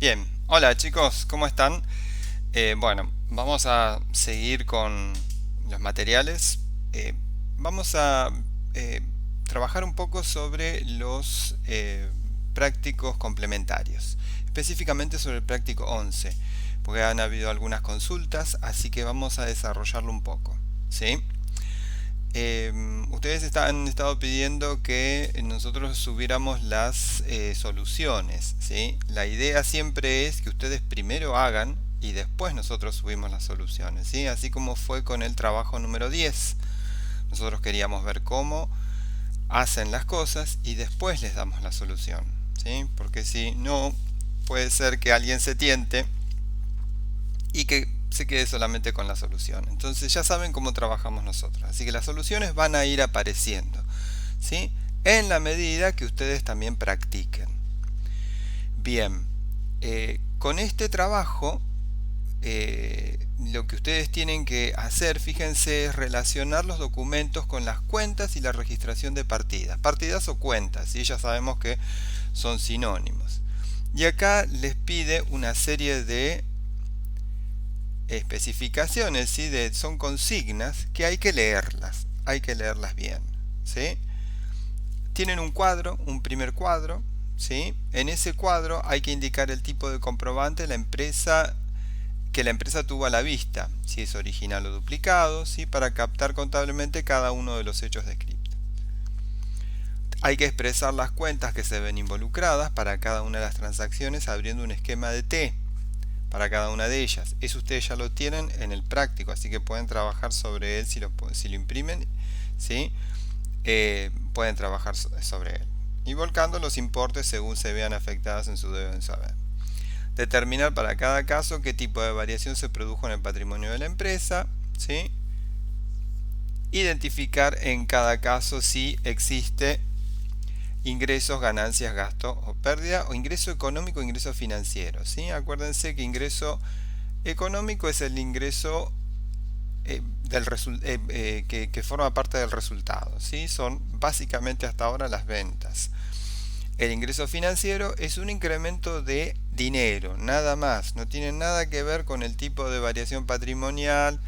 Bien, hola chicos, ¿cómo están? Bueno, vamos a seguir con los materiales. Eh, Vamos a eh, trabajar un poco sobre los prácticos complementarios, específicamente sobre el práctico 11, porque han habido algunas consultas, así que vamos a desarrollarlo un poco, ¿sí? Ustedes han estado pidiendo que nosotros subiéramos las soluciones, ¿sí? La idea siempre es que ustedes primero hagan y después nosotros subimos las soluciones, ¿sí? Así como fue con el trabajo número 10. Nosotros queríamos ver cómo hacen las cosas y después les damos la solución, ¿sí? Porque si no, puede ser que alguien se tiente y que se quede solamente con la solución. Entonces ya saben cómo trabajamos nosotros. Así que las soluciones van a ir apareciendo, ¿sí? En la medida que ustedes también practiquen. Bien, con este trabajo, lo que ustedes tienen que hacer, fíjense, es relacionar los documentos con las cuentas y la registración de partidas. Partidas o cuentas, ¿sí? Ya sabemos que son sinónimos. Y acá les pide una serie de especificaciones, ¿sí? Son consignas que hay que leerlas bien, ¿sí? Tienen un cuadro, un primer cuadro, ¿sí? En ese cuadro hay que indicar el tipo de comprobante que la empresa tuvo a la vista, si es original o duplicado, ¿sí? Para captar contablemente cada uno de los hechos descritos. Hay que expresar las cuentas que se ven involucradas para cada una de las transacciones abriendo un esquema de T para cada una de ellas. Eso ustedes ya lo tienen en el práctico, así que pueden trabajar sobre él si lo imprimen, ¿sí? Pueden trabajar sobre él. Y volcando los importes según se vean afectadas en su deben saber. Determinar para cada caso qué tipo de variación se produjo en el patrimonio de la empresa, ¿sí? Identificar en cada caso si existe ingresos, ganancias, gastos o pérdida, o ingreso económico o ingreso financiero, ¿sí? Acuérdense que ingreso económico es el ingreso que forma parte del resultado, ¿sí? Son básicamente hasta ahora las ventas. El ingreso financiero es un incremento de dinero, nada más, no tiene nada que ver con el tipo de variación patrimonial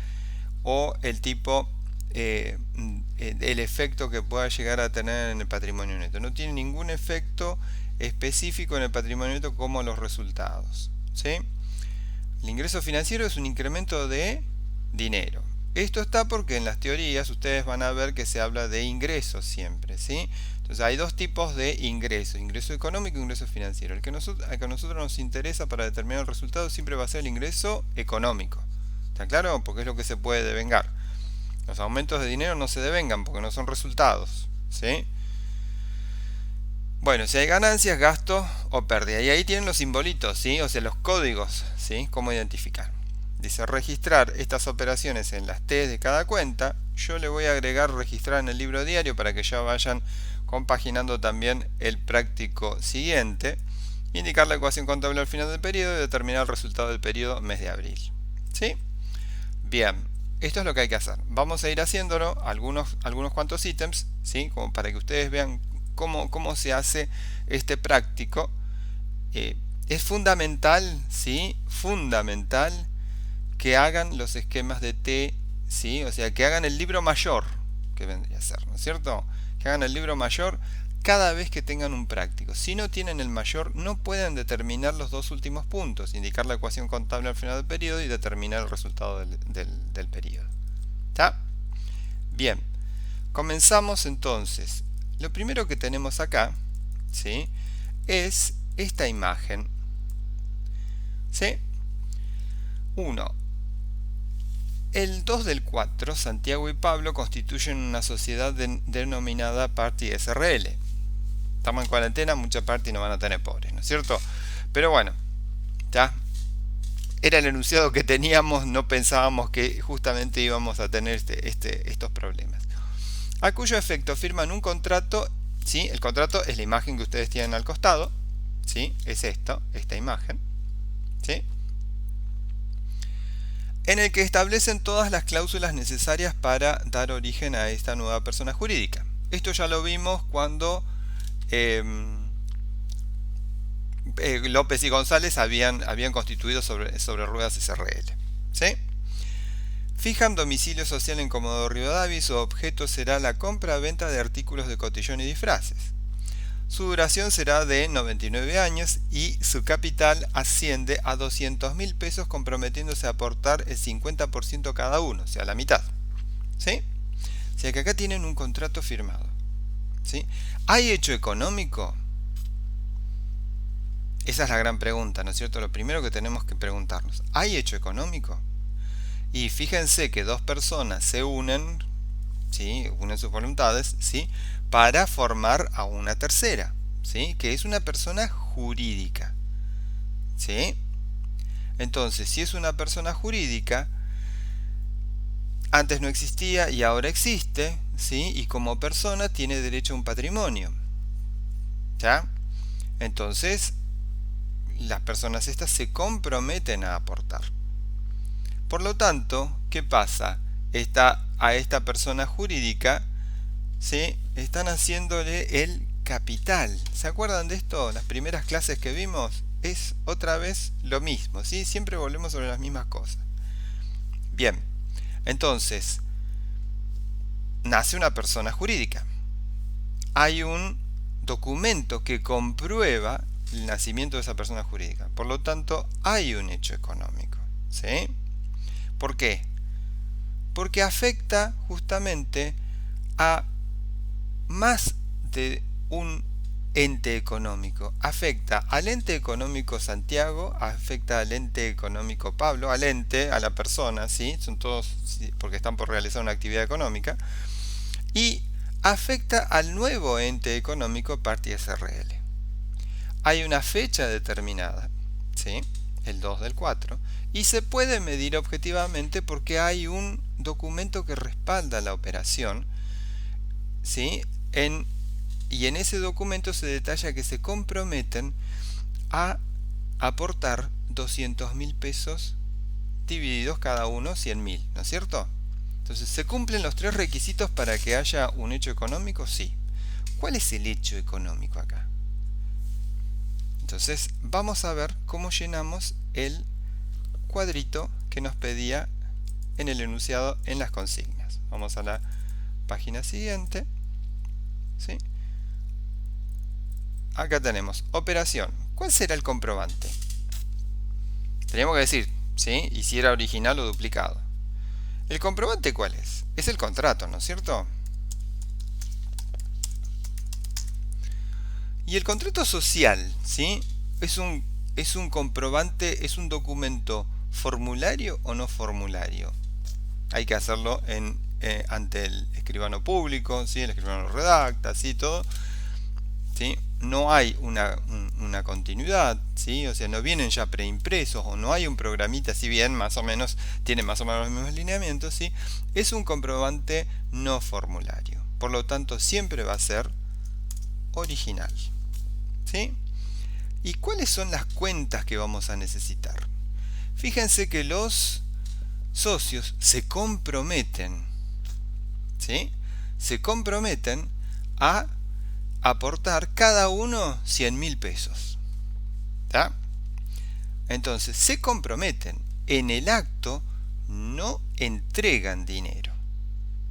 o el tipo, el efecto que pueda llegar a tener en el patrimonio neto. No tiene ningún efecto específico en el patrimonio neto como los resultados, ¿sí? El ingreso financiero es un incremento de dinero. Esto está porque en las teorías ustedes van a ver que se habla de ingresos siempre, ¿sí? Entonces hay dos tipos de ingresos, ingreso económico y ingreso financiero. El que a nosotros nos interesa para determinar el resultado siempre va a ser el ingreso económico. ¿Está claro? Porque es lo que se puede devengar. Los aumentos de dinero no se devengan porque no son resultados, ¿sí? Bueno, si hay ganancias, gasto o pérdida. Y ahí tienen los simbolitos, ¿sí? O sea, los códigos, ¿sí? Cómo identificar. Dice registrar estas operaciones en las T de cada cuenta. Yo le voy a agregar registrar en el libro diario para que ya vayan compaginando también el práctico siguiente. Indicar la ecuación contable al final del periodo y determinar el resultado del periodo mes de abril. ¿Sí? Bien, esto es lo que hay que hacer. Vamos a ir haciéndolo, algunos cuantos ítems, ¿sí? Como para que ustedes vean cómo se hace este práctico. Es fundamental, ¿sí? Fundamental que hagan los esquemas de T, ¿sí? O sea, que hagan el libro mayor, que vendría a ser, ¿no es cierto? Que hagan el libro mayor cada vez que tengan un práctico. Si no tienen el mayor, no pueden determinar los dos últimos puntos, indicar la ecuación contable al final del periodo y determinar el resultado del periodo. ¿Está? Bien, comenzamos entonces. Lo primero que tenemos acá, ¿sí? Es esta imagen, ¿sí? 1. El 2 del 4, Santiago y Pablo constituyen una sociedad denominada Party SRL. Estamos en cuarentena, mucha party no van a tener pobres, ¿no es cierto? Pero bueno, ya era el enunciado que teníamos, no pensábamos que justamente íbamos a tener estos problemas. A cuyo efecto firman un contrato, ¿sí? El contrato es la imagen que ustedes tienen al costado, ¿sí? Es esta imagen, ¿sí? En el que establecen todas las cláusulas necesarias para dar origen a esta nueva persona jurídica. Esto ya lo vimos cuando López y González habían constituido sobre ruedas SRL. ¿Sí? Fijan domicilio social en Comodoro Rivadavia y su objeto será la compra-venta de artículos de cotillón y disfraces. Su duración será de 99 años y su capital asciende a 200.000 pesos, comprometiéndose a aportar el 50% cada uno, o sea, la mitad. ¿Sí? O sea que acá tienen un contrato firmado. ¿Sí? ¿Hay hecho económico? Esa es la gran pregunta, ¿no es cierto? Lo primero que tenemos que preguntarnos. ¿Hay hecho económico? Y fíjense que dos personas se unen, ¿sí? Unen sus voluntades, ¿sí? Para formar a una tercera, ¿sí? Que es una persona jurídica, ¿sí? Entonces, si es una persona jurídica, antes no existía y ahora existe, ¿sí? Y como persona tiene derecho a un patrimonio, ¿ya? Entonces, las personas estas se comprometen a aportar. Por lo tanto, ¿qué pasa? A esta persona jurídica, ¿sí? Están haciéndole el capital. ¿Se acuerdan de esto? Las primeras clases que vimos es otra vez lo mismo, ¿sí? Siempre volvemos sobre las mismas cosas. Bien, entonces, nace una persona jurídica. Hay un documento que comprueba el nacimiento de esa persona jurídica. Por lo tanto, hay un hecho económico, ¿sí? ¿Por qué? Porque afecta justamente a más de un ente económico. Afecta al ente económico Santiago, afecta al ente económico Pablo, al ente, a la persona, ¿sí? Son todos porque están por realizar una actividad económica. Y afecta al nuevo ente económico Party SRL. Hay una fecha determinada, ¿sí? El 2 del 4, y se puede medir objetivamente porque hay un documento que respalda la operación, ¿sí? Y en ese documento se detalla que se comprometen a aportar 200.000 pesos divididos cada uno 100.000, ¿no es cierto? Entonces, ¿se cumplen los tres requisitos para que haya un hecho económico? Sí. ¿Cuál es el hecho económico acá? Entonces, vamos a ver cómo llenamos el cuadrito que nos pedía en el enunciado en las consignas. Vamos a la página siguiente. ¿Sí? Acá tenemos operación. ¿Cuál será el comprobante? Teníamos que decir, ¿sí? Y si era original o duplicado. ¿El comprobante cuál es? Es el contrato, ¿no es cierto? Y el contrato social, ¿sí? Es un comprobante, es un documento formulario o no formulario. Hay que hacerlo ante el escribano público, ¿sí? El escribano lo redacta, ¿sí? Todo, ¿sí? No hay una continuidad, ¿sí? O sea, no vienen ya preimpresos o no hay un programita, si bien más o menos tiene más o menos los mismos lineamientos, ¿sí? Es un comprobante no formulario. Por lo tanto, siempre va a ser original, ¿sí? ¿Y cuáles son las cuentas que vamos a necesitar? Fíjense que los socios se comprometen, ¿sí? Se comprometen a aportar cada uno 100.000 pesos. ¿Tá? Entonces, se comprometen. En el acto no entregan dinero,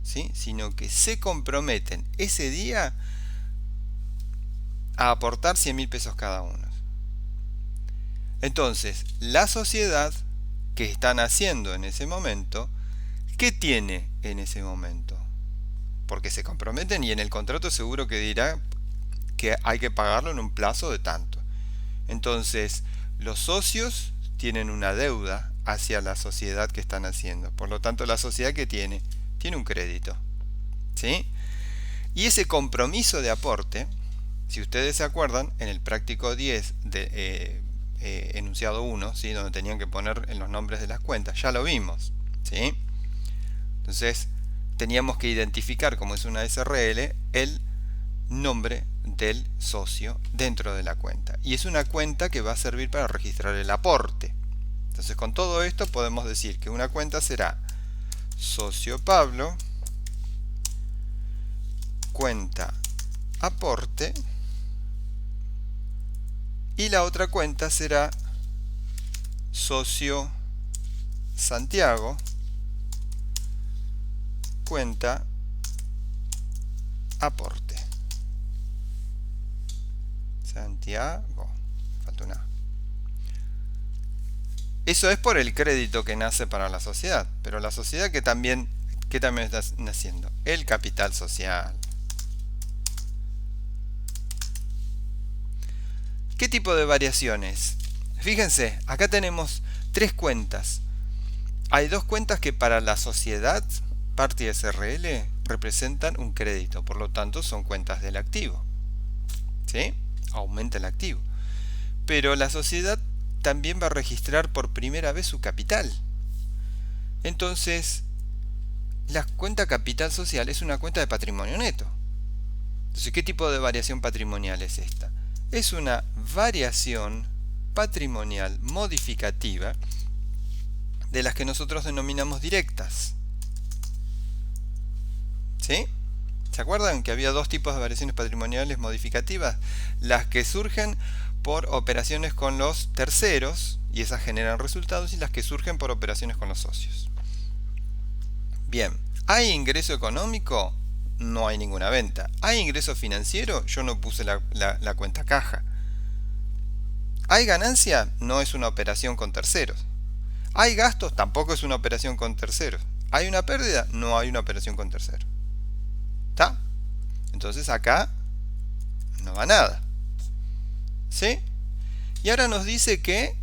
¿sí? Sino que se comprometen ese día a aportar 100.000 pesos cada uno. Entonces, la sociedad que están haciendo en ese momento, ¿qué tiene en ese momento? Porque se comprometen y en el contrato seguro que dirá que hay que pagarlo en un plazo de tanto. Entonces, los socios tienen una deuda hacia la sociedad que están haciendo. Por lo tanto, la sociedad que tiene un crédito, ¿sí? Y ese compromiso de aporte, si ustedes se acuerdan, en el práctico 10 de enunciado 1, ¿sí? Donde tenían que poner en los nombres de las cuentas, ya lo vimos, ¿sí? Entonces, teníamos que identificar, como es una SRL, el nombre del socio dentro de la cuenta. Y es una cuenta que va a servir para registrar el aporte. Entonces, con todo esto podemos decir que una cuenta será socio Pablo, cuenta aporte, Y la otra cuenta será socio Santiago, cuenta aporte. Santiago, falta una A. Eso es por el crédito que nace para la sociedad, pero la sociedad que también está naciendo, el capital social. ¿Qué tipo de variaciones? Fíjense, acá tenemos tres cuentas. Hay dos cuentas que para la sociedad, parte y SRL, representan un crédito, por lo tanto son cuentas del activo. ¿Sí? Aumenta el activo. Pero la sociedad también va a registrar por primera vez su capital. Entonces, la cuenta capital social es una cuenta de patrimonio neto. Entonces, ¿qué tipo de variación patrimonial es esta? Es una variación patrimonial modificativa de las que nosotros denominamos directas. ¿Sí? ¿Se acuerdan que había dos tipos de variaciones patrimoniales modificativas? Las que surgen por operaciones con los terceros, y esas generan resultados, y las que surgen por operaciones con los socios. Bien, ¿hay ingreso económico? No hay ninguna venta. ¿Hay ingreso financiero? Yo no puse la cuenta caja. ¿Hay ganancia? No es una operación con terceros. ¿Hay gastos? Tampoco es una operación con terceros. ¿Hay una pérdida? No hay una operación con terceros. ¿Está? Entonces acá no va nada. ¿Sí? Y ahora nos dice que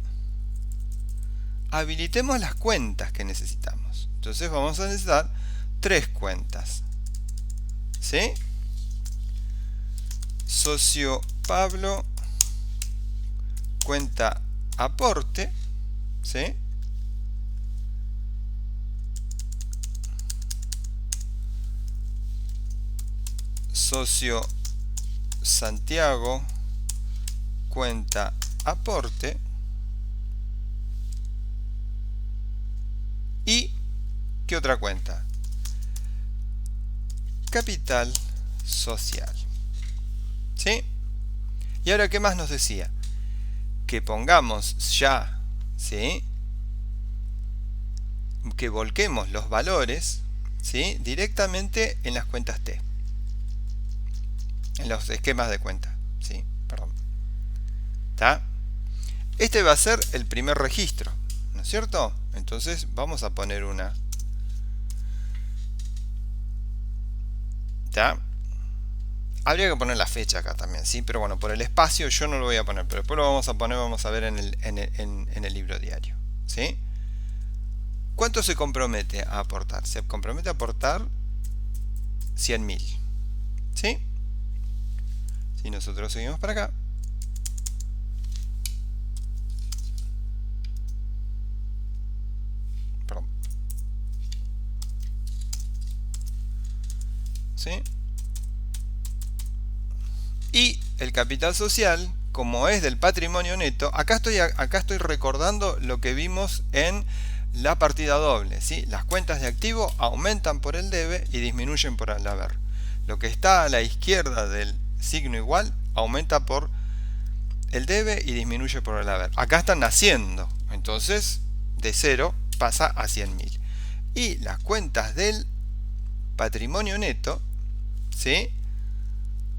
habilitemos las cuentas que necesitamos. Entonces vamos a necesitar tres cuentas. ¿Sí? Socio Pablo, cuenta aporte. ¿Sí? Socio Santiago, cuenta aporte. ¿Y qué otra cuenta? Capital social. ¿Sí? Y ahora, ¿qué más nos decía? Que pongamos ya, ¿sí? Que volquemos los valores, ¿sí? Directamente en las cuentas T. En los esquemas de cuenta, ¿sí? Perdón. ¿Está? Este va a ser el primer registro, ¿no es cierto? Entonces vamos a poner una. ¿Está? Habría que poner la fecha acá también, ¿sí? Pero bueno, por el espacio yo no lo voy a poner, pero después lo vamos a poner, vamos a ver en el libro diario, ¿sí? ¿Cuánto se compromete a aportar? Se compromete a aportar 100.000, ¿sí? Si nosotros seguimos para acá, perdón, ¿sí? Y el capital social, como es del patrimonio neto, acá estoy recordando lo que vimos en la partida doble, ¿sí? Las cuentas de activo aumentan por el debe y disminuyen por el haber. Lo que está a la izquierda del signo igual aumenta por el debe y disminuye por el haber. Acá están naciendo, entonces de 0 pasa a 100.000. Y las cuentas del patrimonio neto, ¿sí?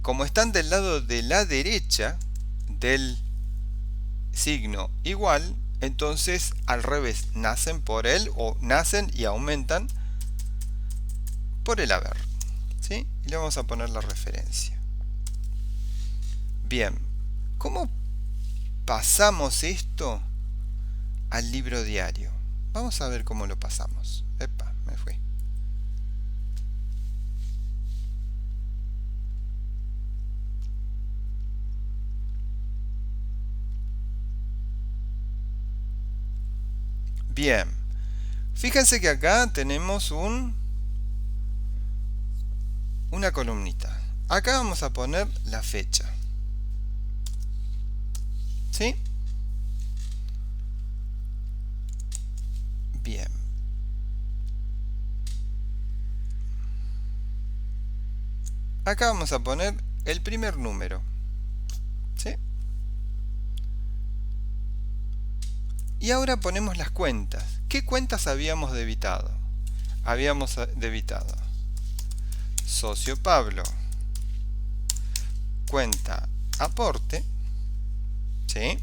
Como están del lado de la derecha del signo igual, entonces al revés, nacen por él, o nacen y aumentan por el haber, ¿sí? Y le vamos a poner la referencia. Bien, ¿cómo pasamos esto al libro diario? Vamos a ver cómo lo pasamos. Epa, me fui. Bien, fíjense que acá tenemos una columnita. Acá vamos a poner la fecha, ¿sí? Bien. Acá vamos a poner el primer número, ¿sí? Y ahora ponemos las cuentas. ¿Qué cuentas habíamos debitado? Habíamos debitado socio Pablo, cuenta aporte, ¿sí?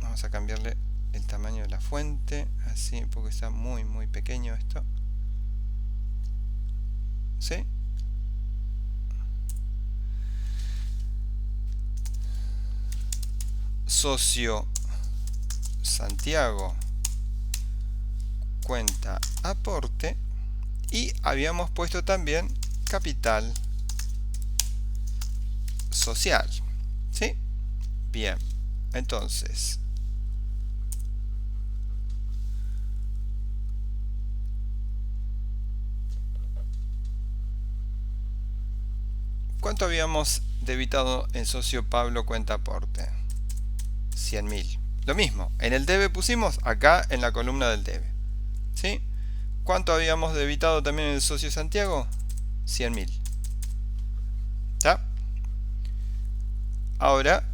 Vamos a cambiarle el tamaño de la fuente, así, porque está muy pequeño esto, ¿sí? Socio Santiago, cuenta aporte, y habíamos puesto también capital social, ¿sí? Bien, entonces ¿cuánto habíamos debitado en socio Pablo cuenta aporte? 100.000. Lo mismo, en el debe pusimos acá en la columna del debe, ¿sí? ¿Cuánto habíamos debitado también en el socio Santiago? 100.000. ¿Ya? Ahora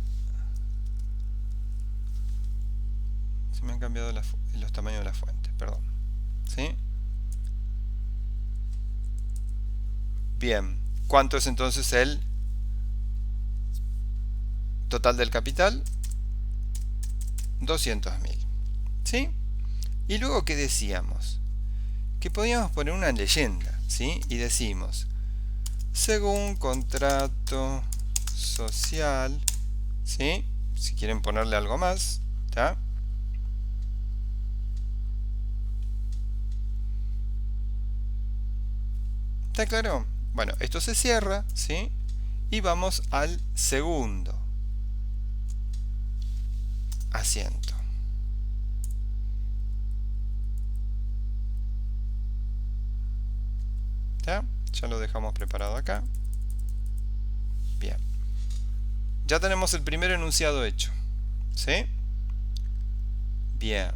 se me han cambiado los tamaños de la fuente, perdón, ¿sí? Bien, ¿cuánto es entonces el total del capital? 200.000, ¿sí? Y luego, ¿qué decíamos? Que podíamos poner una leyenda, ¿sí? Y decimos, según contrato social, ¿sí? Si quieren ponerle algo más, ¿está? ¿Está claro? Bueno, esto se cierra, ¿sí? Y vamos al segundo asiento. ¿Ya? Ya lo dejamos preparado acá. Bien. Ya tenemos el primer enunciado hecho, ¿sí? Bien.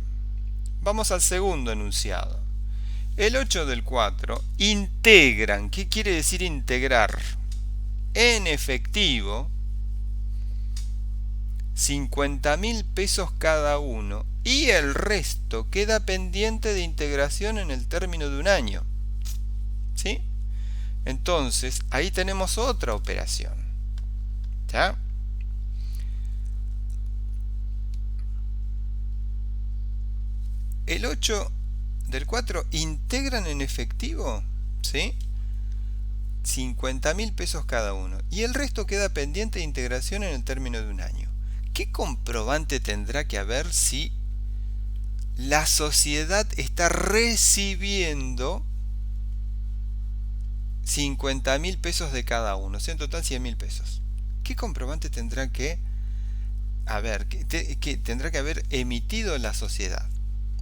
Vamos al segundo enunciado. El 8 del 4 integran. ¿Qué quiere decir integrar? En efectivo, 50.000 pesos cada uno, y el resto queda pendiente de integración en el término de un año, ¿sí? Entonces, ahí tenemos otra operación, ¿ya? El 8 del 4 integran en efectivo, ¿sí? 50.000 pesos cada uno, y el resto queda pendiente de integración en el término de un año. ¿Qué comprobante tendrá que haber si la sociedad está recibiendo 50.000 pesos de cada uno? O sea, en total 100.000 pesos. ¿Qué comprobante tendrá que haber? Que tendrá que haber emitido la sociedad?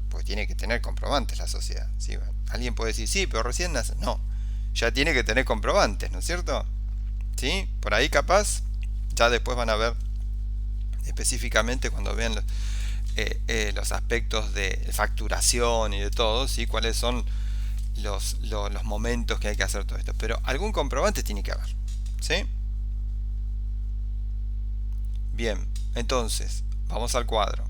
Pues tiene que tener comprobantes la sociedad, ¿sí? Alguien puede decir, sí, pero recién nace. No, ya tiene que tener comprobantes, ¿no es cierto? ¿Sí? Por ahí capaz, ya después van a ver específicamente cuando vean los aspectos de facturación y de todo, ¿sí? Cuáles son los momentos que hay que hacer todo esto. Pero algún comprobante tiene que haber, ¿sí? Bien, entonces, vamos al cuadro.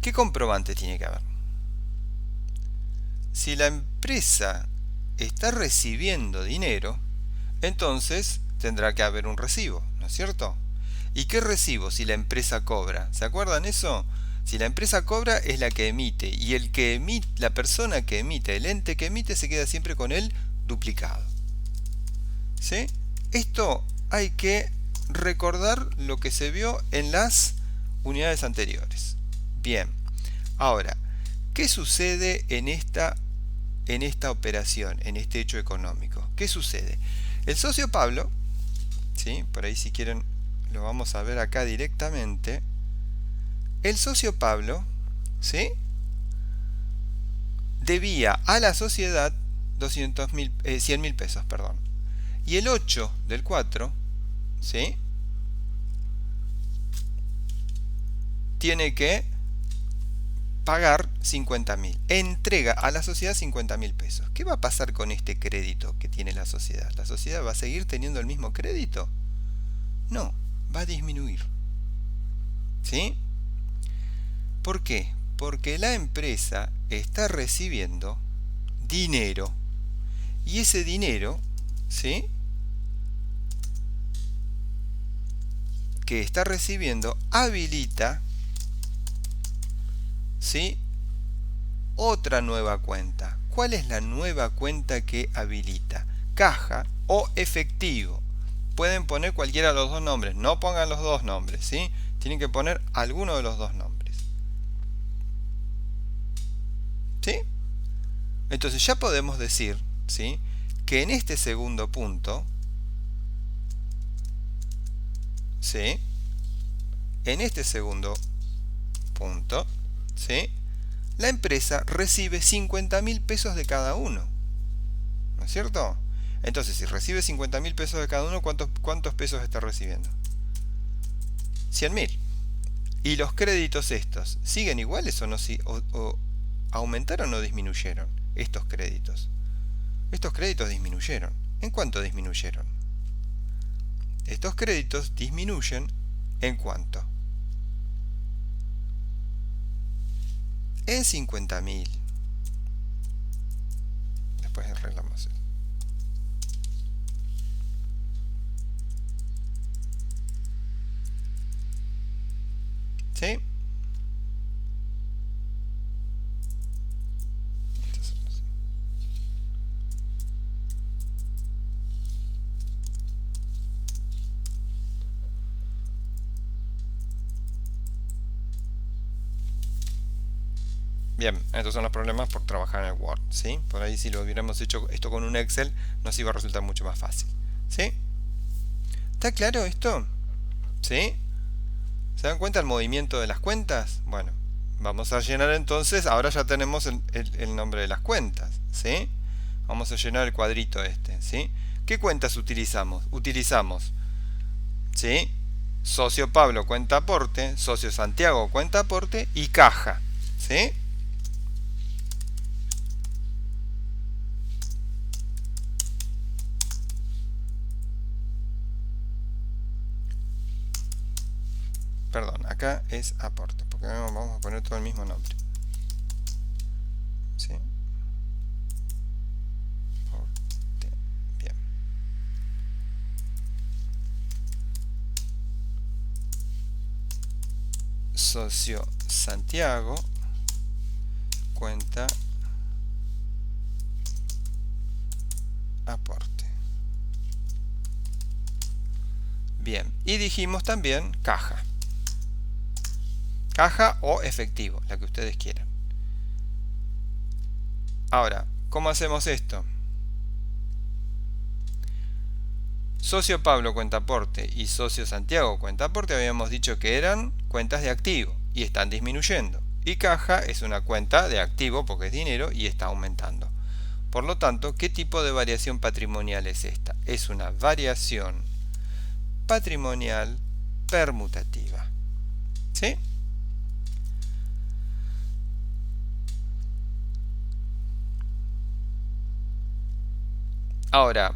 ¿Qué comprobante tiene que haber? Si la empresa está recibiendo dinero, entonces tendrá que haber un recibo, ¿no es cierto? ¿Y qué recibo si la empresa cobra? ¿Se acuerdan eso? Si la empresa cobra es la que emite, y el que emite, la persona que emite, el ente que emite, se queda siempre con el duplicado, ¿sí? Esto hay que recordar lo que se vio en las unidades anteriores. Bien, ahora, ¿qué sucede en esta operación, en este hecho económico? ¿Qué sucede? El socio Pablo, ¿sí? Por ahí si quieren lo vamos a ver acá directamente. El socio Pablo, ¿sí? Debía a la sociedad 100.000 pesos, perdón. Y el 8 del 4, ¿sí? Tiene que pagar 50.000. Entrega a la sociedad 50.000 pesos. ¿Qué va a pasar con este crédito que tiene la sociedad? ¿La sociedad va a seguir teniendo el mismo crédito? No, va a disminuir. ¿Sí? ¿Por qué? Porque la empresa está recibiendo dinero. Y ese dinero, ¿sí?, que está recibiendo habilita, ¿sí?, otra nueva cuenta. ¿Cuál es la nueva cuenta que habilita? Caja o efectivo. Pueden poner cualquiera de los dos nombres. No pongan los dos nombres, ¿sí? Tienen que poner alguno de los dos nombres. ¿Sí? Entonces ya podemos decir, ¿sí?, que en este segundo punto, ¿sí?, en este segundo punto, ¿sí?, la empresa recibe 50.000 pesos de cada uno. ¿No es cierto? Entonces, si recibe 50.000 pesos de cada uno, ¿cuántos pesos está recibiendo? 100.000. ¿Y los créditos estos siguen iguales o no? O aumentaron o disminuyeron estos créditos? Estos créditos disminuyeron. ¿En cuánto disminuyeron? Estos créditos disminuyen ¿en cuánto? En 50.000. Después arreglamos eso. ¿Sí? Bien, estos son los problemas por trabajar en el Word, ¿sí? Por ahí si lo hubiéramos hecho esto con un Excel, nos iba a resultar mucho más fácil, ¿sí? ¿Está claro esto? ¿Sí? ¿Se dan cuenta el movimiento de las cuentas? Bueno, vamos a llenar entonces, ahora ya tenemos el nombre de las cuentas, ¿sí? Vamos a llenar el cuadrito este, ¿sí? ¿Qué cuentas utilizamos? Utilizamos, ¿sí?, socio Pablo, cuenta aporte, socio Santiago, cuenta aporte y caja, ¿sí? Perdón, acá es aporte, porque vamos a poner todo el mismo nombre. ¿Sí? Aporte. Bien. Socio Santiago, cuenta aporte. Bien, y dijimos también caja. Caja o efectivo, la que ustedes quieran. Ahora, ¿cómo hacemos esto? Socio Pablo cuenta aporte y socio Santiago cuenta aporte habíamos dicho que eran cuentas de activo y están disminuyendo. Y caja es una cuenta de activo porque es dinero y está aumentando. Por lo tanto, ¿qué tipo de variación patrimonial es esta? Es una variación patrimonial permutativa. ¿Sí? Ahora,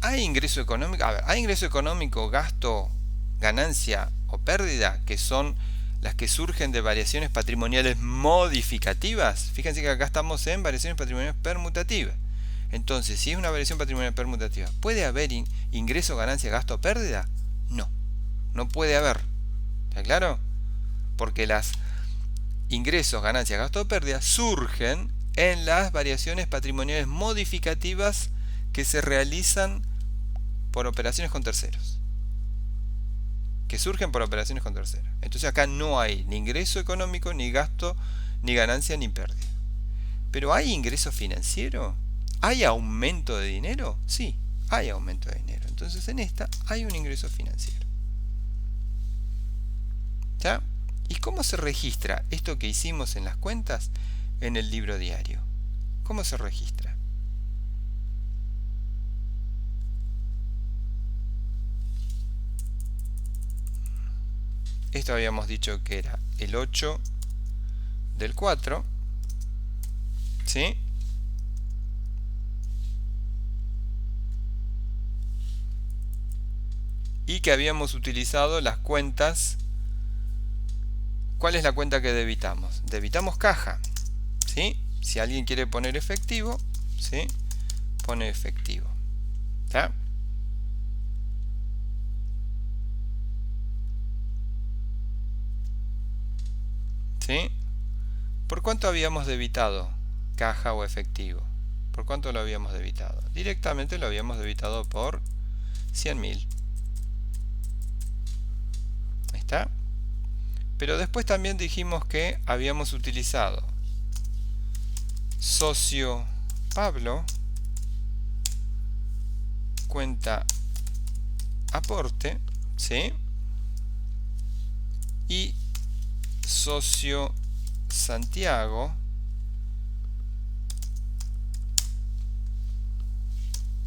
¿hay ingreso económico? A ver, ¿hay ingreso económico, gasto, ganancia o pérdida que son las que surgen de variaciones patrimoniales modificativas? Fíjense que acá estamos en variaciones patrimoniales permutativas. Entonces, si es una variación patrimonial permutativa, ¿puede haber ingreso, ganancia, gasto o pérdida? No, no puede haber. ¿Está claro? Porque las ingresos, ganancias, gasto o pérdida surgen en las variaciones patrimoniales modificativas que se realizan por operaciones con terceros. Que surgen por operaciones con terceros. Entonces acá no hay ni ingreso económico, ni gasto, ni ganancia, ni pérdida. Pero ¿hay ingreso financiero? ¿Hay aumento de dinero? Sí, hay aumento de dinero. Entonces en esta hay un ingreso financiero. ¿Ya? ¿Y cómo se registra esto que hicimos en las cuentas en el libro diario? ¿Cómo se registra? Esto habíamos dicho que era el 8 del 4, ¿sí? Y que habíamos utilizado las cuentas. ¿Cuál es la cuenta que debitamos? Debitamos caja, ¿sí? Si alguien quiere poner efectivo, ¿sí? Pone efectivo, ¿ya? ¿Sí? ¿Por cuánto habíamos debitado caja o efectivo? ¿Por cuánto lo habíamos debitado? Directamente lo habíamos debitado por 100.000. Ahí está. Pero después también dijimos que habíamos utilizado socio Pablo, cuenta aporte, ¿sí? Y socio Santiago,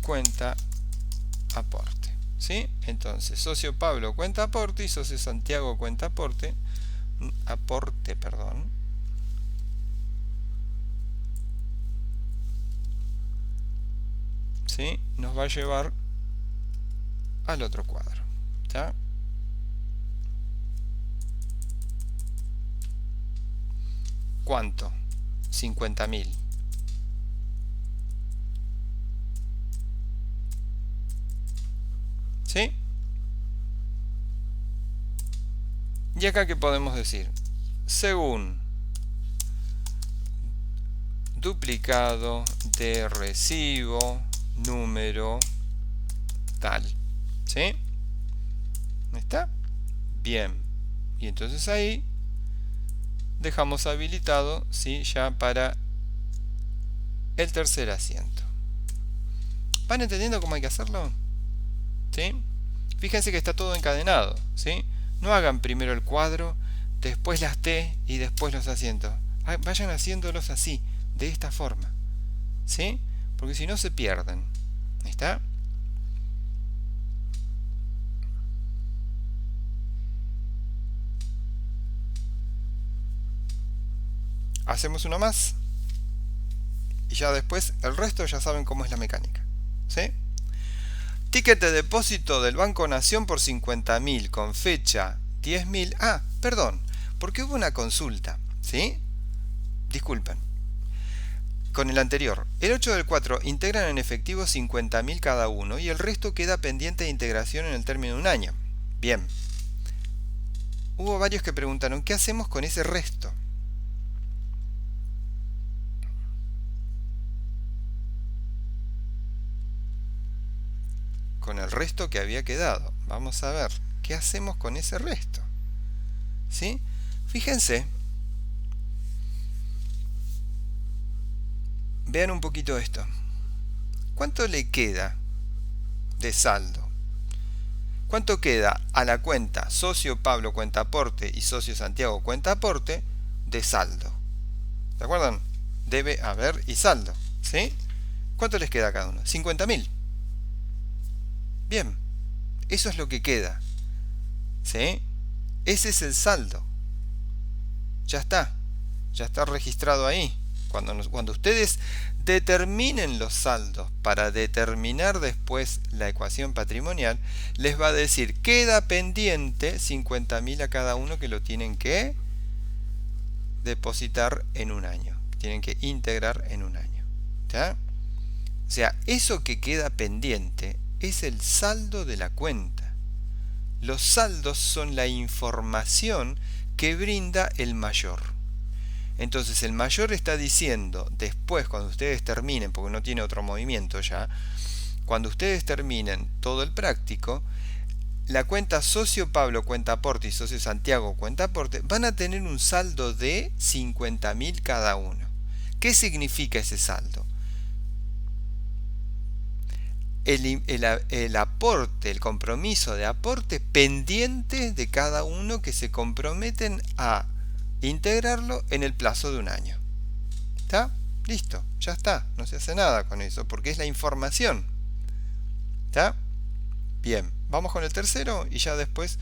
cuenta aporte, ¿sí? Entonces, socio Pablo, cuenta aporte, y socio Santiago, cuenta aporte, perdón. ¿Sí? Nos va a llevar al otro cuadro, ¿ya? ¿Cuánto? 50.000. ¿Sí? ¿Y acá qué podemos decir? Según duplicado de recibo número tal. ¿Sí? ¿Está? Bien. Y entonces ahí dejamos habilitado, ¿sí? Ya para el tercer asiento. ¿Van entendiendo cómo hay que hacerlo? ¿Sí? Fíjense que está todo encadenado, ¿sí? No hagan primero el cuadro, después las T y después los asientos. Vayan haciéndolos así, de esta forma, ¿sí? Porque si no se pierden. ¿Está? Hacemos uno más. Y ya después, el resto ya saben cómo es la mecánica, ¿sí? Ticket de depósito del Banco Nación por 50.000 con fecha 10.000. Ah, perdón, porque hubo una consulta, ¿sí? Disculpen. Con el anterior, el 8 del 4 integran en efectivo 50.000 cada uno y el resto queda pendiente de integración en el término de un año. Bien. Hubo varios que preguntaron, ¿qué hacemos con ese resto? Con el resto que había quedado. Vamos a ver, ¿qué hacemos con ese resto? ¿Sí? Fíjense. Vean un poquito esto. ¿Cuánto le queda de saldo? ¿Cuánto queda a la cuenta socio Pablo cuenta aporte y socio Santiago cuenta aporte de saldo? ¿De acuerdan? Debe haber y saldo, ¿sí? ¿Cuánto les queda a cada uno? 50.000. Bien, eso es lo que queda, ¿sí? Ese es el saldo. Ya está registrado ahí. Cuando ustedes determinen los saldos para determinar después la ecuación patrimonial, les va a decir, queda pendiente 50.000 a cada uno que lo tienen que depositar en un año. Tienen que integrar en un año. ¿Ya? O sea, eso que queda pendiente es el saldo de la cuenta. Los saldos son la información que brinda el mayor. Entonces el mayor está diciendo, después cuando ustedes terminen, porque no tiene otro movimiento ya, cuando ustedes terminen todo el práctico, la cuenta socio Pablo cuenta aporte y socio Santiago cuenta aporte van a tener un saldo de 50.000 cada uno. ¿Qué significa ese saldo? El aporte, el compromiso de aporte pendiente de cada uno que se comprometen a integrarlo en el plazo de un año. ¿Está? Listo, ya está, no se hace nada con eso porque es la información. ¿Está? Bien, vamos con el tercero y ya después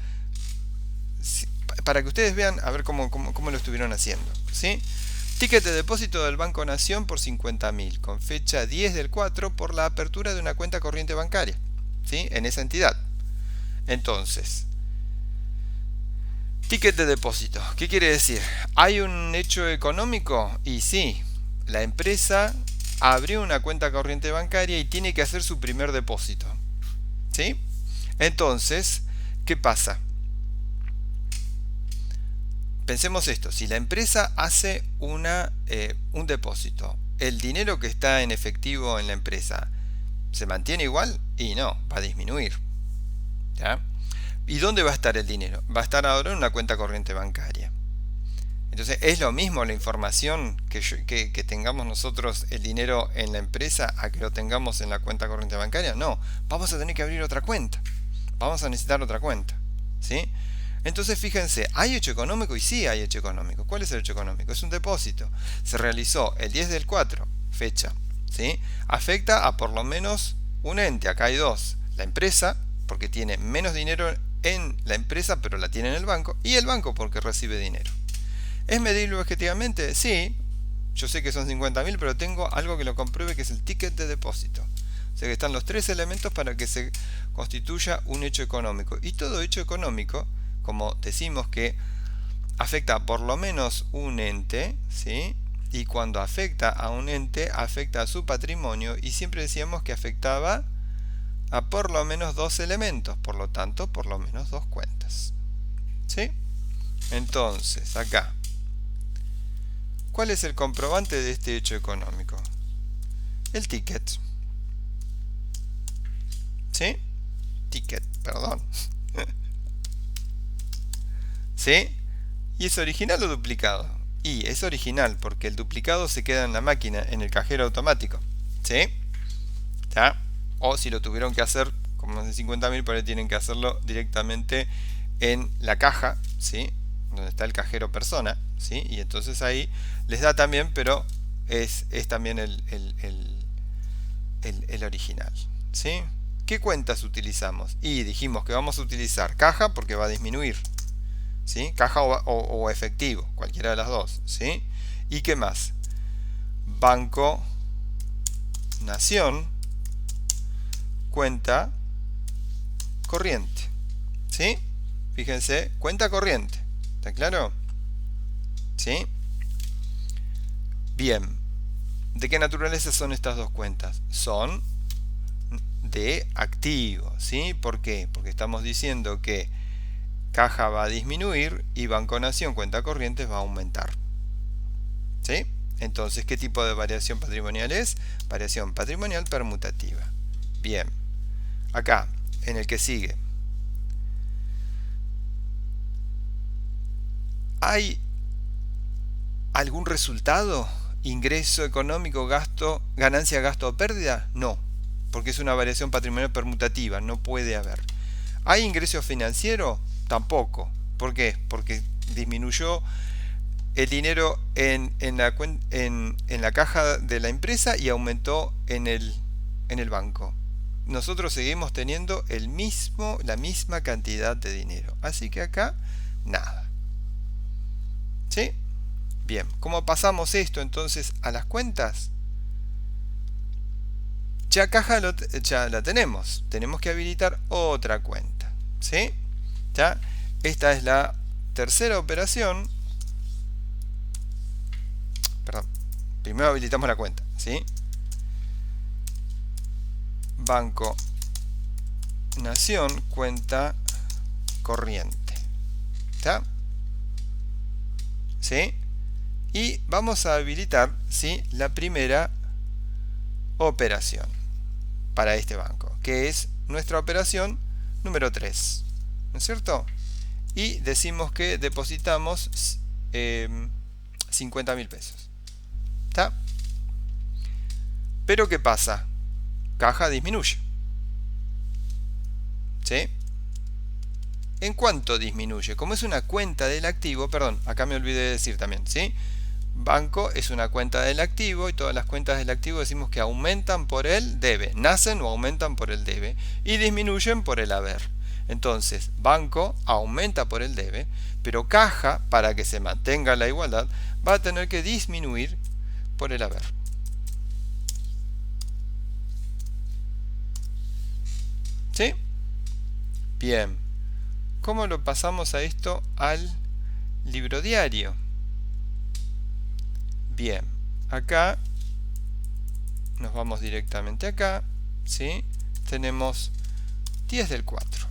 para que ustedes vean a ver cómo lo estuvieron haciendo, ¿sí? Ticket de depósito del Banco Nación por 50.000, con fecha 10 del 4 por la apertura de una cuenta corriente bancaria, ¿sí? En esa entidad. Entonces, ticket de depósito, ¿qué quiere decir? ¿Hay un hecho económico? Y sí, la empresa abrió una cuenta corriente bancaria y tiene que hacer su primer depósito, ¿sí? Entonces, ¿qué pasa? Pensemos esto, si la empresa hace un depósito, ¿el dinero que está en efectivo en la empresa se mantiene igual? Y no, va a disminuir, ¿ya? ¿Y dónde va a estar el dinero? Va a estar ahora en una cuenta corriente bancaria. Entonces, ¿es lo mismo la información que tengamos nosotros el dinero en la empresa a que lo tengamos en la cuenta corriente bancaria? No, vamos a tener que abrir otra cuenta. Vamos a necesitar otra cuenta, ¿sí? Entonces, fíjense, ¿hay hecho económico? Y sí hay hecho económico. ¿Cuál es el hecho económico? Es un depósito. Se realizó el 10 del 4, fecha, ¿sí? Afecta a por lo menos un ente. Acá hay dos. La empresa, porque tiene menos dinero en la empresa, pero la tiene en el banco. Y el banco, porque recibe dinero. ¿Es medible objetivamente? Sí. Yo sé que son 50.000, pero tengo algo que lo compruebe, que es el ticket de depósito. O sea que están los tres elementos para que se constituya un hecho económico. Y todo hecho económico, como decimos que afecta por lo menos un ente, ¿sí? Y cuando afecta a un ente, afecta a su patrimonio, y siempre decíamos que afectaba a por lo menos dos elementos, por lo tanto, por lo menos dos cuentas, ¿sí? Entonces, acá, ¿cuál es el comprobante de este hecho económico? El ticket, ¿sí? Ticket, perdón. ¿Sí? ¿Y es original o duplicado? Y es original, porque el duplicado se queda en la máquina, en el cajero automático, ¿sí? ¿Ya? O si lo tuvieron que hacer, como es de 50.000, por ahí tienen que hacerlo directamente en la caja, ¿sí? Donde está el cajero persona, ¿sí? Y entonces ahí les da también, pero es también el original, ¿sí? ¿Qué cuentas utilizamos? Y dijimos que vamos a utilizar caja porque va a disminuir, ¿sí? Caja o efectivo, cualquiera de las dos, ¿sí? ¿Y qué más? Banco Nación, cuenta corriente, ¿sí? Fíjense, cuenta corriente, ¿está claro? ¿Sí? Bien, ¿de qué naturaleza son estas dos cuentas? Son de activo, ¿sí? ¿Por qué? Porque estamos diciendo que caja va a disminuir y Banco Nación, cuenta corriente, va a aumentar, ¿sí? Entonces, ¿qué tipo de variación patrimonial es? Variación patrimonial permutativa. Bien, acá, en el que sigue, ¿hay algún resultado? ¿Ingreso económico, gasto, ganancia, gasto o pérdida? No, porque es una variación patrimonial permutativa, no puede haber. ¿Hay ingreso financiero? Tampoco. ¿Por qué? Porque disminuyó el dinero en la caja de la empresa y aumentó en el banco. Nosotros seguimos teniendo la misma cantidad de dinero. Así que acá, nada. ¿Sí? Bien, ¿cómo pasamos esto entonces a las cuentas? Ya caja ya la tenemos. Tenemos que habilitar otra cuenta, ¿sí? ¿Ya? Esta es la tercera operación. Perdón. Primero habilitamos la cuenta, ¿sí? Banco Nación, cuenta corriente. ¿Está? ¿Sí? Y vamos a habilitar, ¿sí?, la primera operación para este banco, que es nuestra operación número 3, ¿no es cierto? Y decimos que depositamos 50.000 pesos. ¿Está? Pero ¿qué pasa? Caja disminuye, ¿sí? ¿En cuánto disminuye? Como es una cuenta del activo, perdón, acá me olvidé de decir también, ¿sí? Banco es una cuenta del activo y todas las cuentas del activo decimos que aumentan por el debe, nacen o aumentan por el debe y disminuyen por el haber. Entonces, banco aumenta por el debe, Pero caja, para que se mantenga la igualdad, va a tener que disminuir por el haber. ¿Sí? Bien. ¿Cómo lo pasamos a esto al libro diario? Bien. Acá nos vamos directamente acá. ¿Sí? Tenemos 10 del 4.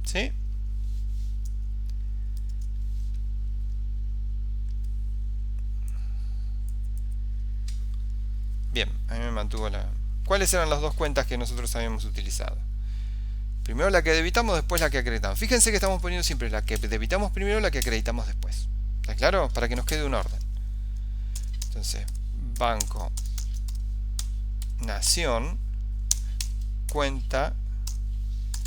¿Sí? Bien, a mí me mantuvo la... ¿Cuáles eran las dos cuentas que nosotros habíamos utilizado? Primero la que debitamos, después la que acreditamos. Fíjense que estamos poniendo siempre la que debitamos primero, la que acreditamos después. ¿Está claro? Para que nos quede un orden. Entonces, Banco Nación, cuenta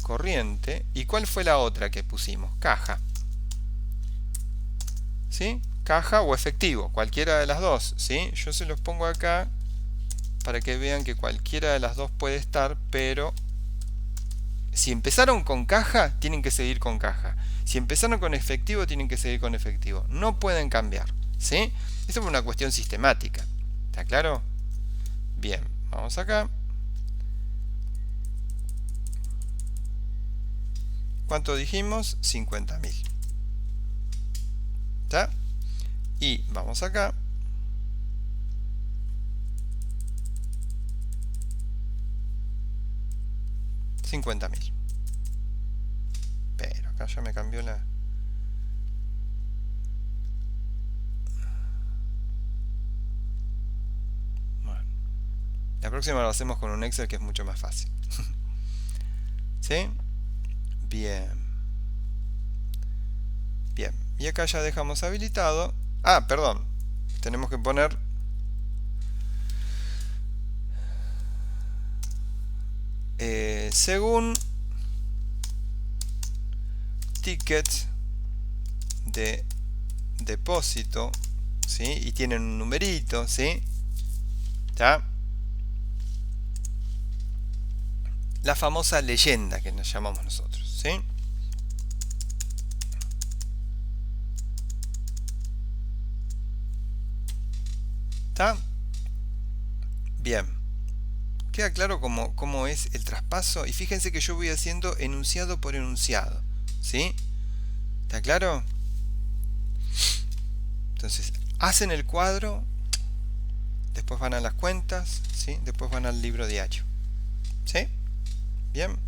corriente. ¿Y cuál fue la otra que pusimos? Caja. ¿Sí? Caja o efectivo, cualquiera de las dos. ¿Sí? Yo se los pongo acá para que vean que cualquiera de las dos puede estar, pero si empezaron con caja, tienen que seguir con caja. Si empezaron con efectivo, tienen que seguir con efectivo. No pueden cambiar. ¿Sí? Eso es una cuestión sistemática. ¿Está claro? Bien, vamos acá. ¿Cuánto dijimos? 50.000. ¿Está? Y vamos acá. $50.000. Pero acá ya me cambió la... Bueno, la próxima lo hacemos con un Excel que es mucho más fácil. ¿Sí? Bien. Bien. Y acá ya dejamos habilitado. Ah, perdón. Tenemos que poner... según ticket de depósito, ¿sí? Y tienen un numerito, ¿sí? ¿Está? La famosa leyenda que nos llamamos nosotros, ¿sí? ¿Está? Bien. ¿Queda claro cómo es el traspaso? Y fíjense que yo voy haciendo enunciado por enunciado, ¿sí? ¿Está claro? Entonces, hacen el cuadro, después van a las cuentas, ¿sí? Después van al libro diario, ¿sí? Bien.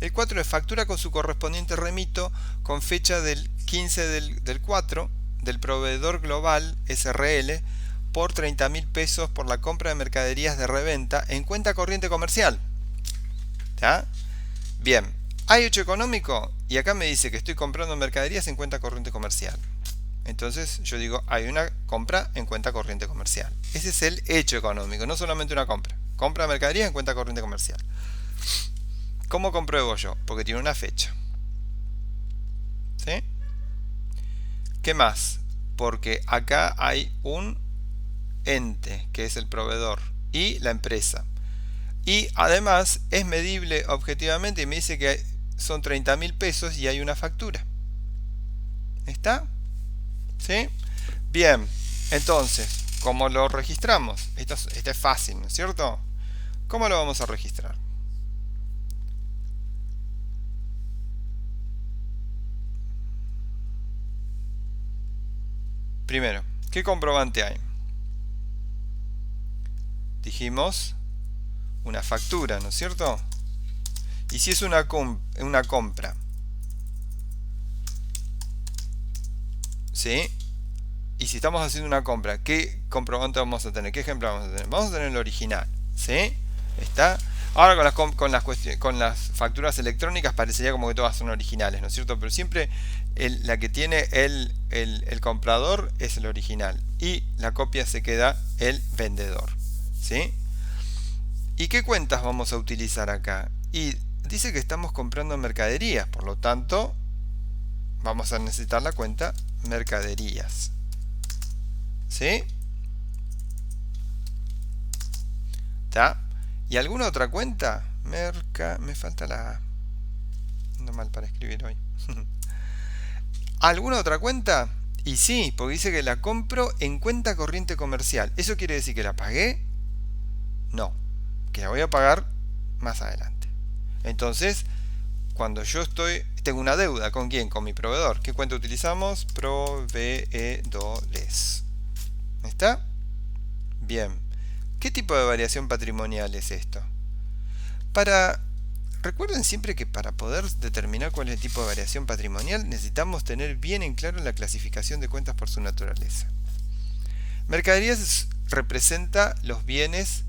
El 4 es factura con su correspondiente remito con fecha del 15 del 4 del proveedor global SRL por 30.000 pesos por la compra de mercaderías de reventa en cuenta corriente comercial. ¿Está? Bien. Hay hecho económico y acá me dice que estoy comprando mercaderías en cuenta corriente comercial. Entonces yo digo, hay una compra en cuenta corriente comercial. Ese es el hecho económico, no solamente una compra. Compra de mercaderías en cuenta corriente comercial. ¿Cómo compruebo yo? Porque tiene una fecha. ¿Sí? ¿Qué más? Porque acá hay un ente, que es el proveedor, y la empresa. Y además es medible objetivamente y me dice que son 30.000 pesos y hay una factura. ¿Está? ¿Sí? Bien, entonces, ¿cómo lo registramos? Esto es fácil, ¿no es cierto? ¿Cómo lo vamos a registrar? Primero, ¿qué comprobante hay? Dijimos una factura, ¿no es cierto? Y si es una compra, ¿sí? Y si estamos haciendo una compra, ¿qué comprobante vamos a tener? ¿Qué ejemplo vamos a tener? Vamos a tener el original, ¿sí? ¿Está? Ahora con las facturas electrónicas parecería como que todas son originales, ¿no es cierto? Pero siempre la que tiene el comprador es el original y la copia se queda el vendedor, ¿sí? ¿Y qué cuentas vamos a utilizar acá? Y dice que estamos comprando mercaderías, por lo tanto vamos a necesitar la cuenta mercaderías, ¿sí? ¿Está? ¿Y alguna otra cuenta? Me falta la A. Ando mal para escribir hoy. ¿Alguna otra cuenta? Y sí, porque dice que la compro en cuenta corriente comercial. ¿Eso quiere decir que la pagué? No, que la voy a pagar más adelante. Entonces, cuando yo tengo una deuda, ¿con quién? Con mi proveedor. ¿Qué cuenta utilizamos? Proveedores. ¿Está? Bien. ¿Qué tipo de variación patrimonial es esto? Recuerden siempre que para poder determinar cuál es el tipo de variación patrimonial necesitamos tener bien en claro la clasificación de cuentas por su naturaleza. Mercaderías representa los bienes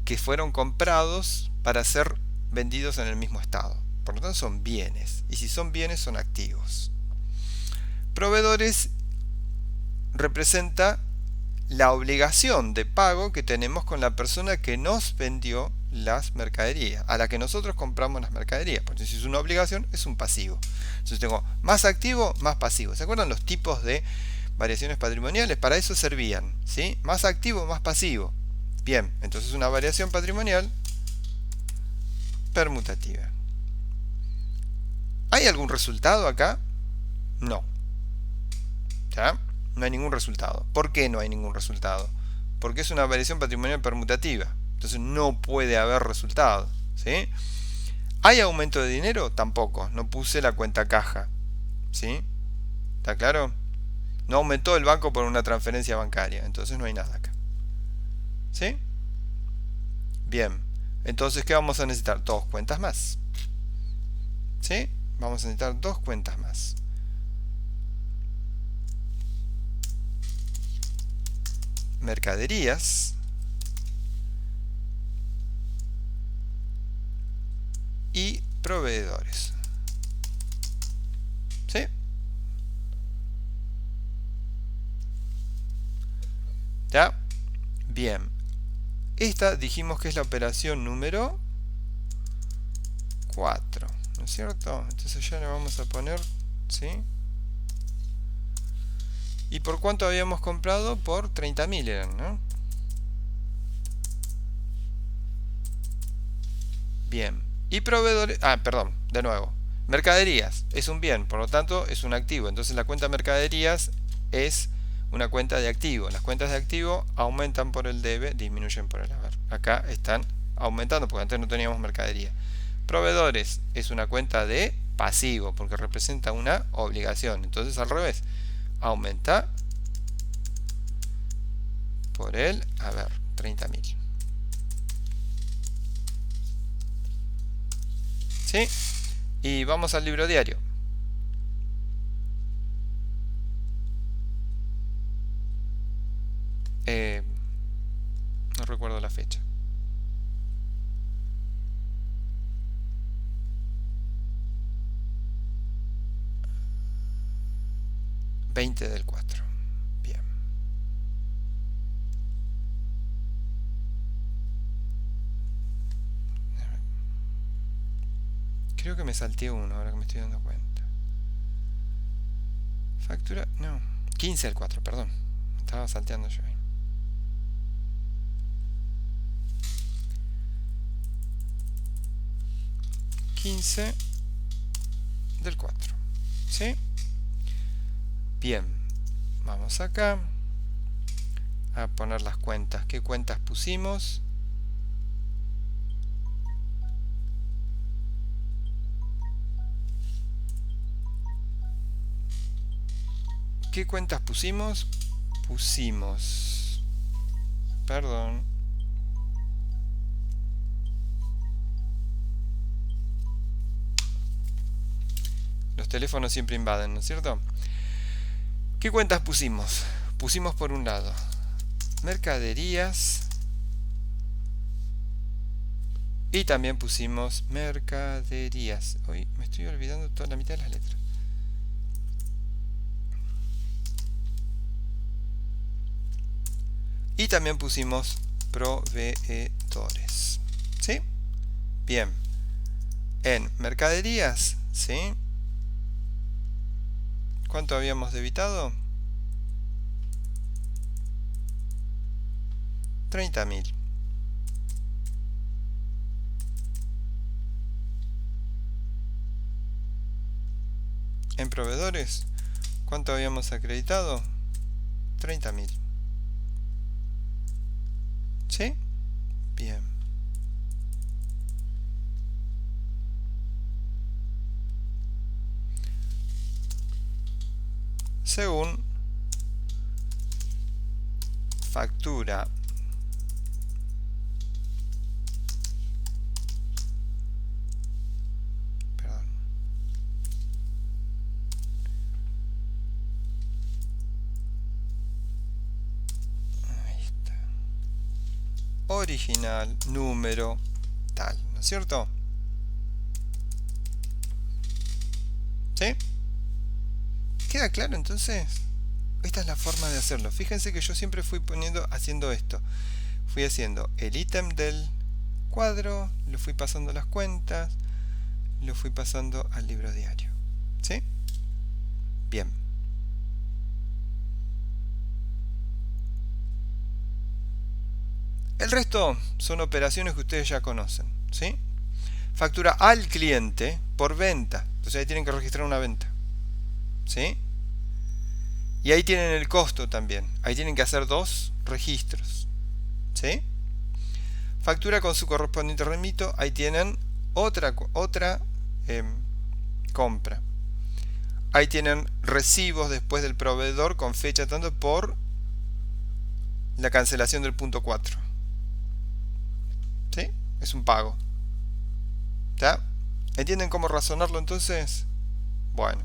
que fueron comprados para ser vendidos en el mismo estado. Por lo tanto son bienes. Y si son bienes son activos. Proveedores representa la obligación de pago que tenemos con la persona que nos vendió las mercaderías, a la que nosotros compramos las mercaderías. Porque si es una obligación, es un pasivo. Entonces tengo más activo, más pasivo. ¿Se acuerdan los tipos de variaciones patrimoniales? Para eso servían, ¿sí? Más activo, más pasivo. Bien, entonces una variación patrimonial permutativa. ¿Hay algún resultado acá? No. ¿Ya? No hay ningún resultado. ¿Por qué no hay ningún resultado? Porque es una variación patrimonial permutativa. Entonces no puede haber resultado. ¿Sí? ¿Hay aumento de dinero? Tampoco. No puse la cuenta caja. ¿Sí? ¿Está claro? No aumentó el banco por una transferencia bancaria. Entonces no hay nada acá. ¿Sí? Bien. Entonces, ¿qué vamos a necesitar? Dos cuentas más. ¿Sí? Vamos a necesitar dos cuentas más. Mercaderías y proveedores. ¿Sí? ¿Ya? Bien. Esta dijimos que es la operación número 4. ¿No es cierto? Entonces ya le vamos a poner, ¿sí? ¿Y por cuánto habíamos comprado? Por 30.000 eran, ¿no? Bien. Y proveedores... Ah, perdón, de nuevo. Mercaderías es un bien, por lo tanto es un activo. Entonces la cuenta mercaderías es una cuenta de activo. Las cuentas de activo aumentan por el debe, disminuyen por el haber. Acá están aumentando porque antes no teníamos mercadería. Proveedores es una cuenta de pasivo porque representa una obligación. Entonces al revés, aumenta por el haber, 30.000. ¿Sí? Y vamos al libro diario. No recuerdo la fecha. 20/4. Bien. Creo que me salté uno, ahora que me estoy dando cuenta. Factura... No. 15/4, perdón. Estaba salteando yo ahí. 15/4. ¿Sí? Bien. Vamos acá a poner las cuentas. ¿Qué cuentas pusimos? ¿Qué cuentas pusimos? Perdón. Los teléfonos siempre invaden, ¿no es cierto? ¿Qué cuentas pusimos? Pusimos por un lado mercaderías y también pusimos mercaderías. Hoy me estoy olvidando toda la mitad de las letras. Y también pusimos proveedores. ¿Sí? Bien. En mercaderías, ¿sí? ¿Cuánto habíamos debitado? 30.000. En proveedores ¿Cuánto habíamos acreditado? 30.000. ¿Sí? Bien. Según factura perdón, ahí está, original, número tal, ¿no es cierto? ¿Sí? ¿Queda claro entonces? Esta es la forma de hacerlo. Fíjense que yo siempre fui haciendo esto. Fui haciendo el ítem del cuadro, lo fui pasando a las cuentas, lo fui pasando al libro diario. ¿Sí? Bien. El resto son operaciones que ustedes ya conocen. ¿Sí? Factura al cliente por venta. Entonces ahí tienen que registrar una venta. ¿Sí? Y ahí tienen el costo también. Ahí tienen que hacer 2 registros. ¿Sí? Factura con su correspondiente remito. Ahí tienen otra compra. Ahí tienen recibos después del proveedor con fecha tanto por la cancelación del punto 4. ¿Sí? Es un pago. ¿Ya? ¿Entienden cómo razonarlo entonces? Bueno.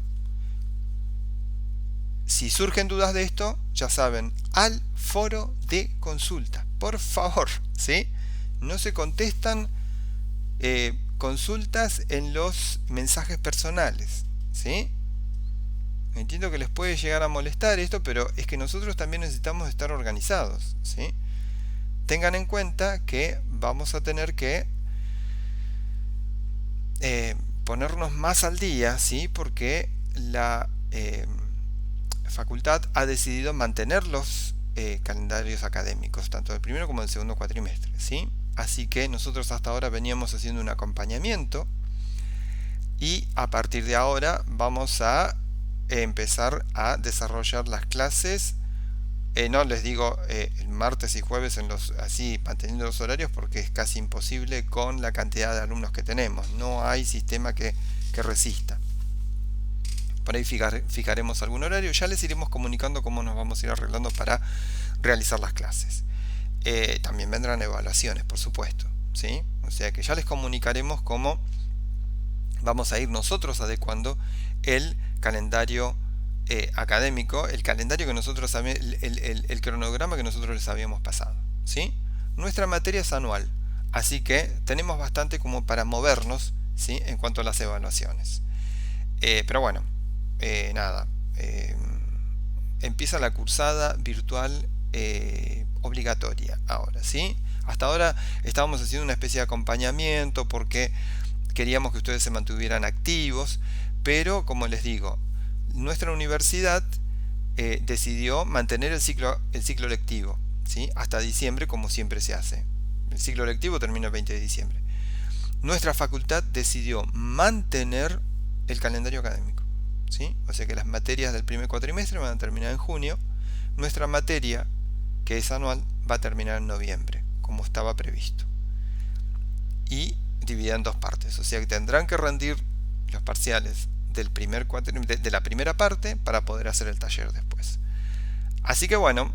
Si surgen dudas de esto, ya saben, al foro de consulta. Por favor, ¿sí? No se contestan consultas en los mensajes personales, ¿sí? Entiendo que les puede llegar a molestar esto, pero es que nosotros también necesitamos estar organizados, ¿sí? Tengan en cuenta que vamos a tener que ponernos más al día, ¿sí? Porque la facultad ha decidido mantener los calendarios académicos, tanto del primero como del segundo cuatrimestre, ¿sí? Así que nosotros hasta ahora veníamos haciendo un acompañamiento y a partir de ahora vamos a empezar a desarrollar las clases. No les digo el martes y jueves así manteniendo los horarios porque es casi imposible con la cantidad de alumnos que tenemos. No hay sistema que resista. Por ahí fijaremos algún horario. Ya les iremos comunicando cómo nos vamos a ir arreglando para realizar las clases. También vendrán evaluaciones, por supuesto, ¿sí? O sea que ya les comunicaremos cómo vamos a ir nosotros adecuando el calendario académico, el calendario que nosotros el cronograma que nosotros les habíamos pasado, ¿sí? Nuestra materia es anual, así que tenemos bastante como para movernos, ¿sí? En cuanto a las evaluaciones. Pero bueno, nada, empieza la cursada virtual obligatoria ahora, ¿sí? Hasta ahora estábamos haciendo una especie de acompañamiento porque queríamos que ustedes se mantuvieran activos, pero como les digo, nuestra universidad decidió mantener el ciclo lectivo, ¿sí? Hasta diciembre, como siempre se hace. El ciclo lectivo termina el 20 de diciembre. Nuestra facultad decidió mantener el calendario académico, ¿sí? O sea que las materias del primer cuatrimestre van a terminar en junio. Nuestra materia, que es anual, va a terminar en noviembre, como estaba previsto. Y dividida en 2 partes, o sea que tendrán que rendir los parciales del primer de la primera parte para poder hacer el taller después. Así que bueno,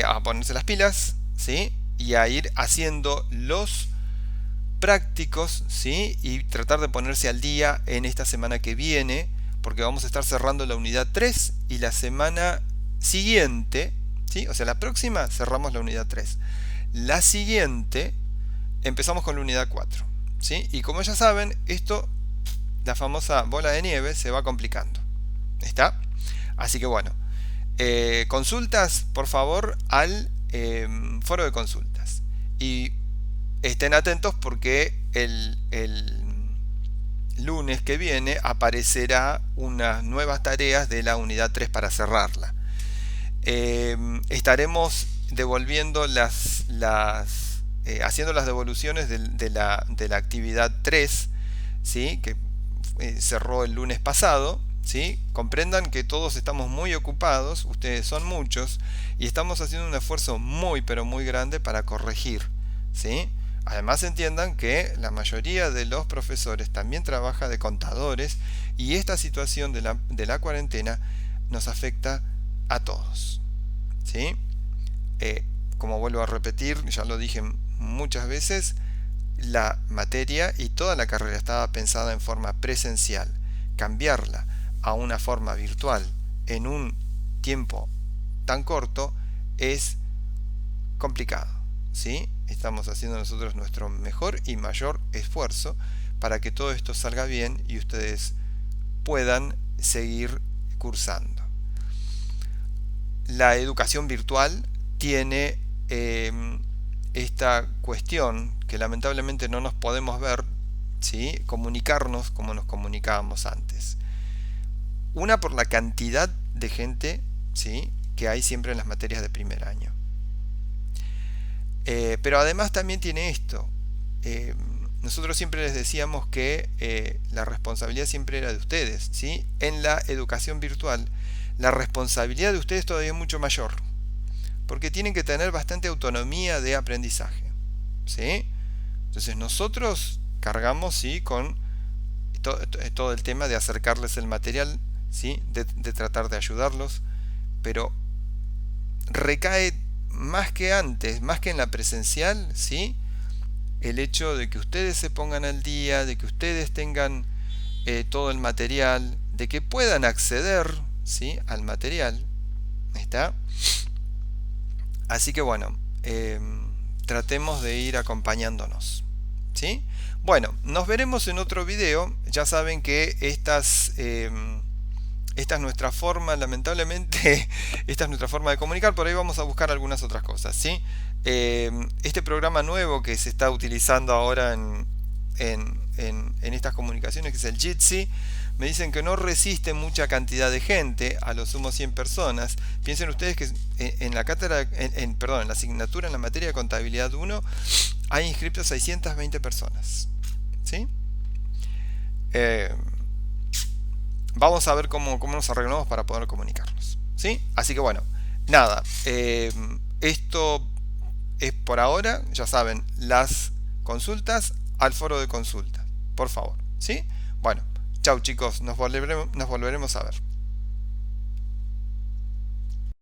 a ponerse las pilas, ¿sí? Y a ir haciendo los prácticos, ¿sí? Y tratar de ponerse al día en esta semana que viene, porque vamos a estar cerrando la unidad 3 y la semana siguiente, ¿sí? O sea, la próxima cerramos la unidad 3. La siguiente empezamos con la unidad 4, ¿sí? Y como ya saben, esto, la famosa bola de nieve, se va complicando. ¿Está? Así que bueno, consultas, por favor, al foro de consultas. Y estén atentos porque el lunes que viene aparecerá unas nuevas tareas de la unidad 3 para cerrarla. Estaremos devolviendo haciendo las devoluciones de la actividad 3, ¿sí? Que cerró el lunes pasado, ¿sí? Comprendan que todos estamos muy ocupados, ustedes son muchos, y estamos haciendo un esfuerzo muy, pero muy grande para corregir, ¿sí? Además entiendan que la mayoría de los profesores también trabaja de contadores y esta situación de la cuarentena nos afecta a todos, ¿sí? Como vuelvo a repetir, ya lo dije muchas veces, la materia y toda la carrera estaba pensada en forma presencial. Cambiarla a una forma virtual en un tiempo tan corto es complicado, ¿sí? Estamos haciendo nosotros nuestro mejor y mayor esfuerzo para que todo esto salga bien y ustedes puedan seguir cursando. La educación virtual tiene esta cuestión que lamentablemente no nos podemos ver, ¿sí? Comunicarnos como nos comunicábamos antes. Una, por la cantidad de gente, ¿sí?, que hay siempre en las materias de primer año. Pero además también tiene esto. Nosotros siempre les decíamos que la responsabilidad siempre era de ustedes, ¿sí? En la educación virtual, la responsabilidad de ustedes todavía es mucho mayor, porque tienen que tener bastante autonomía de aprendizaje, ¿sí? Entonces nosotros cargamos, ¿sí?, con todo el tema de acercarles el material, ¿sí?, de tratar de ayudarlos, pero recae más que antes, más que en la presencial, ¿sí?, el hecho de que ustedes se pongan al día, de que ustedes tengan todo el material, de que puedan acceder, ¿sí?, al material. Ahí está. Así que bueno, tratemos de ir acompañándonos, ¿sí? Bueno, nos veremos en otro video. Ya saben que esta es nuestra forma, lamentablemente, esta es nuestra forma de comunicar. Por ahí vamos a buscar algunas otras cosas, ¿sí? Este programa nuevo que se está utilizando ahora en estas comunicaciones, que es el Jitsi, me dicen que no resiste mucha cantidad de gente, a lo sumo 100 personas. Piensen ustedes que en la cátedra, en la asignatura, en la materia de contabilidad 1, hay inscritos 620 personas, ¿sí? Vamos a ver cómo nos arreglamos para poder comunicarnos, ¿sí? Así que bueno, nada, esto es por ahora. Ya saben, las consultas al foro de consulta, por favor, ¿sí? Bueno, chau chicos, nos volveremos a ver.